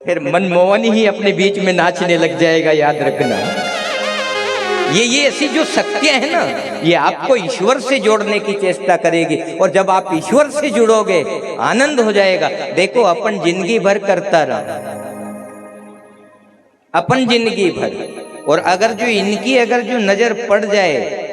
फिर मनमोहन ही अपने बीच में नाचने लग जाएगा, याद रखना। ये ऐसी जो शक्तियां है ना, ये आपको ईश्वर से जोड़ने की चेष्टा करेगी। और जब आप ईश्वर से जुड़ोगे आनंद हो जाएगा। देखो अपन जिंदगी भर करता रहा, अपन जिंदगी भर, और अगर जो नजर पड़ जाए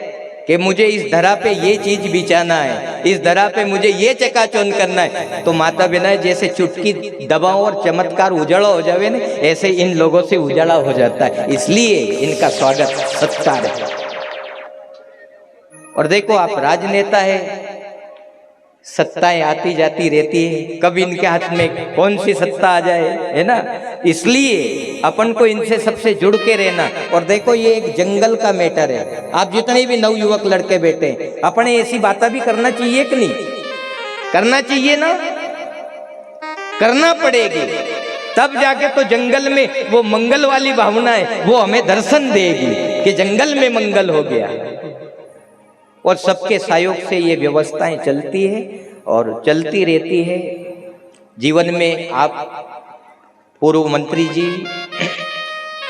कि मुझे इस धरा पे ये चीज बिछाना है, इस धरा पे मुझे ये चकाचौंध करना है, तो माता बिना जैसे चुटकी दबाओ और चमत्कार उजाला हो जावे ना, ऐसे इन लोगों से उजाला हो जाता है। इसलिए इनका स्वागत सत्कार है। और देखो आप राजनेता है, सत्ताएं आती जाती रहती है, कभी इनके हाथ में कौन सी सत्ता आ जाए, है ना। इसलिए अपन को इनसे सबसे जुड़ के रहना। और देखो ये एक जंगल का मैटर है। आप जितने भी नवयुवक लड़के बैठे, अपने ऐसी बातें भी करना चाहिए कि नहीं करना चाहिए ना, करना पड़ेगी, तब जाके तो जंगल में वो मंगल वाली भावना है वो हमें दर्शन देगी कि जंगल में मंगल हो गया। और सबके सहयोग से ये व्यवस्थाएं चलती है और चलती रहती है। जीवन में आप पूर्व मंत्री जी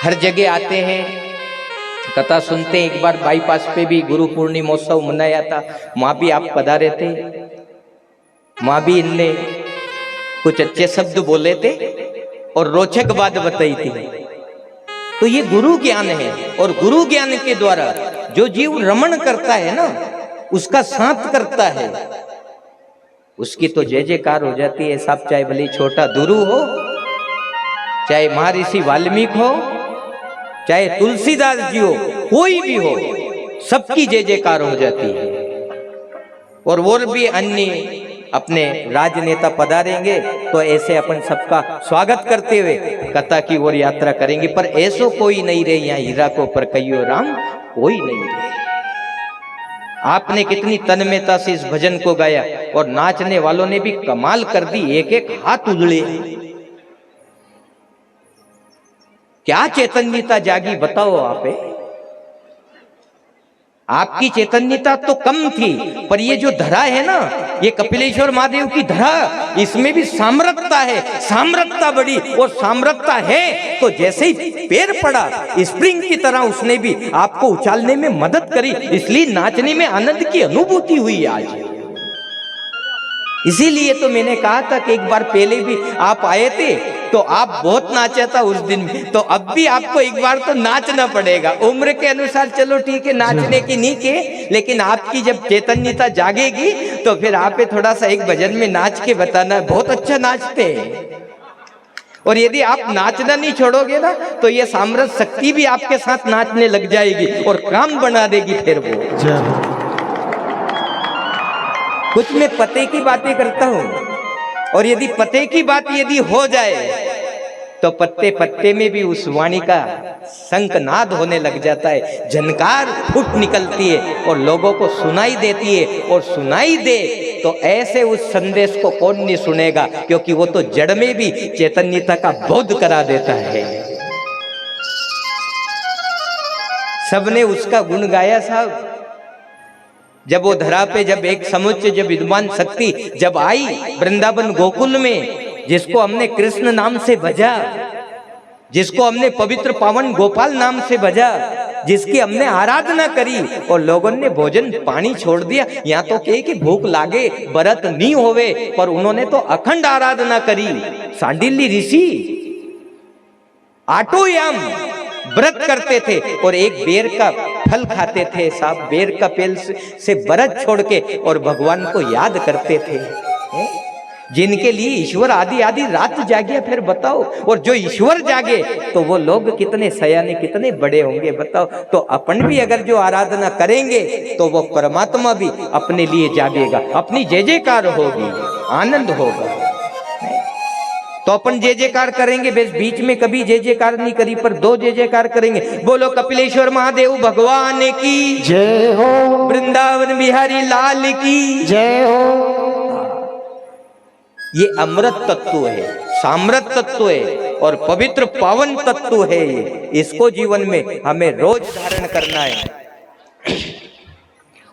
हर जगह आते हैं, कथा सुनते हैं। एक बार बाईपास पे भी गुरु पूर्णिमोत्सव मनाया था, वहां भी आप पधारे थे, वहां भी इनने कुछ अच्छे शब्द बोले थे और रोचक बात बताई थी। तो ये गुरु ज्ञान है, और गुरु ज्ञान के द्वारा जो जीव रमण करता है ना, उसका साथ करता है, उसकी तो जय जयकार हो जाती है साहब। चाहे भले छोटा दुरु हो, चाहे महर्षि वाल्मीकि हो, चाहे तुलसीदास जी हो, कोई भी हो, सबकी जय जयकार हो जाती है। और भी अन्य अपने राजनेता पधारेंगे तो ऐसे अपन सबका स्वागत करते हुए कथा की ओर यात्रा करेंगे। पर ऐसो कोई नहीं रहे यहाँ हीरा को पर कहियो राम, कोई नहीं रहे। आपने कितनी तन्मयता से इस भजन को गाया, और नाचने वालों ने भी कमाल कर दी, एक एक हाथ उजड़े। क्या चैतन्यता जागी बताओ आप। आपकी चैतन्यता तो कम थी, पर ये जो धरा है ना, ये कपिलेश्वर महादेव की धरा, इसमें भी सामर्थ्यता है, सामर्थ्यता बड़ी। और सामर्थ्यता है तो जैसे ही पैर पड़ा स्प्रिंग की तरह उसने भी आपको उछालने में मदद करी। इसलिए नाचने में आनंद की अनुभूति हुई आज। इसीलिए तो मैंने कहा था कि एक बार पहले भी आप आए थे तो आप बहुत नाचा था उस दिन, तो अब भी आपको एक बार तो नाचना पड़ेगा। उम्र के अनुसार चलो ठीक है, नाचने की नहीं के, लेकिन आपकी जब चैतन्यता जागेगी तो फिर आप थोड़ा सा एक भजन में नाच के बताना, बहुत अच्छा नाचते हैं। और यदि आप नाचना नहीं छोड़ोगे ना, तो ये सामर्थ्य शक्ति भी आपके साथ नाचने लग जाएगी और काम बना देगी। फिर वो कुछ मैं पते की बातें करता हूं, और यदि पते की बात यदि हो जाए तो पत्ते पत्ते में भी उस वाणी का शंखनाद होने लग जाता है, झनकार फूट निकलती है और लोगों को सुनाई देती है। और सुनाई दे तो ऐसे उस संदेश को कौन नहीं सुनेगा, क्योंकि वो तो जड़ में भी चैतन्यता का बोध करा देता है। सबने उसका गुण गाया साहब। जब वो धरा पे जब एक समुच्चय जब विद्वान शक्ति जब आई वृंदावन गोकुल में, जिसको हमने कृष्ण नाम से भजा, जिसको हमने पवित्र पावन गोपाल नाम से भजा, जिसकी हमने आराधना करी, और लोगों ने भोजन पानी छोड़ दिया। यहाँ तो कहे कि भूख लागे व्रत नहीं होवे, पर उन्होंने तो अखंड आराधना करी। सांडिल्य ऋषि आटोयाम व्रत करते थे और एक बेर का फल खाते थे साहब, बेर का पेल से व्रत छोड़ के, और भगवान को याद करते थे। जिनके लिए ईश्वर आदि आदि रात जागे, फिर बताओ। और जो ईश्वर जागे तो वो लोग कितने सयाने कितने बड़े होंगे बताओ। तो अपन भी अगर जो आराधना करेंगे तो वो परमात्मा भी अपने लिए जागेगा, अपनी जय जयकार होगी, आनंद होगा। तो अपन जय जयकार करेंगे, बस बीच में कभी जय जयकार नहीं करी, पर दो जय जयकार करेंगे। बोलो कपिलेश्वर महादेव भगवान की जय हो, वृंदावन बिहारी लाल की जय हो। ये अमृत तत्व है, सामृत तत्व है और पवित्र पावन तत्व है। इसको जीवन में हमें रोज धारण करना है।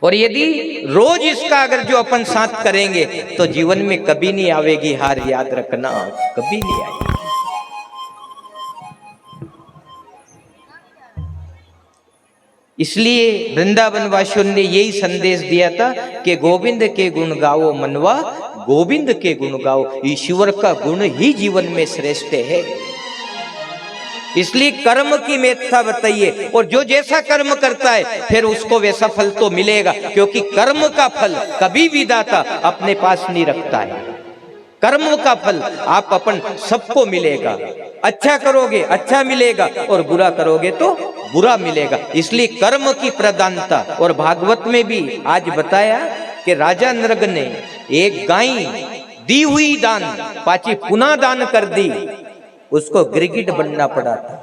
और यदि रोज इसका अगर जो अपन साथ करेंगे तो जीवन में कभी नहीं आवेगी हार, याद रखना, कभी नहीं आएगी। इसलिए वृंदावन वासियों ने यही संदेश दिया था कि गोविंद के गुण गाओ मनवा, गोविंद के गुण गाओ। ईश्वर का गुण ही जीवन में श्रेष्ठ है। इसलिए कर्म की महत्ता बताइए, और जो जैसा कर्म करता है फिर उसको वैसा फल तो मिलेगा, क्योंकि कर्म का फल कभी विधाता अपने पास नहीं रखता है। कर्म का फल आप अपन सबको मिलेगा। अच्छा करोगे अच्छा मिलेगा, और बुरा करोगे तो बुरा मिलेगा। इसलिए कर्म की प्रधानता। और भागवत में भी आज बताया कि राजा नृग ने एक गाय दी हुई दान पाची पुनः दान कर दी, उसको गिरगिट बनना पड़ा था।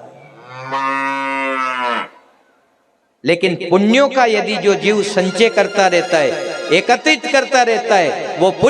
लेकिन पुण्यों का यदि जो जीव संचय करता रहता है, एकत्रित करता रहता है, वो पुण्य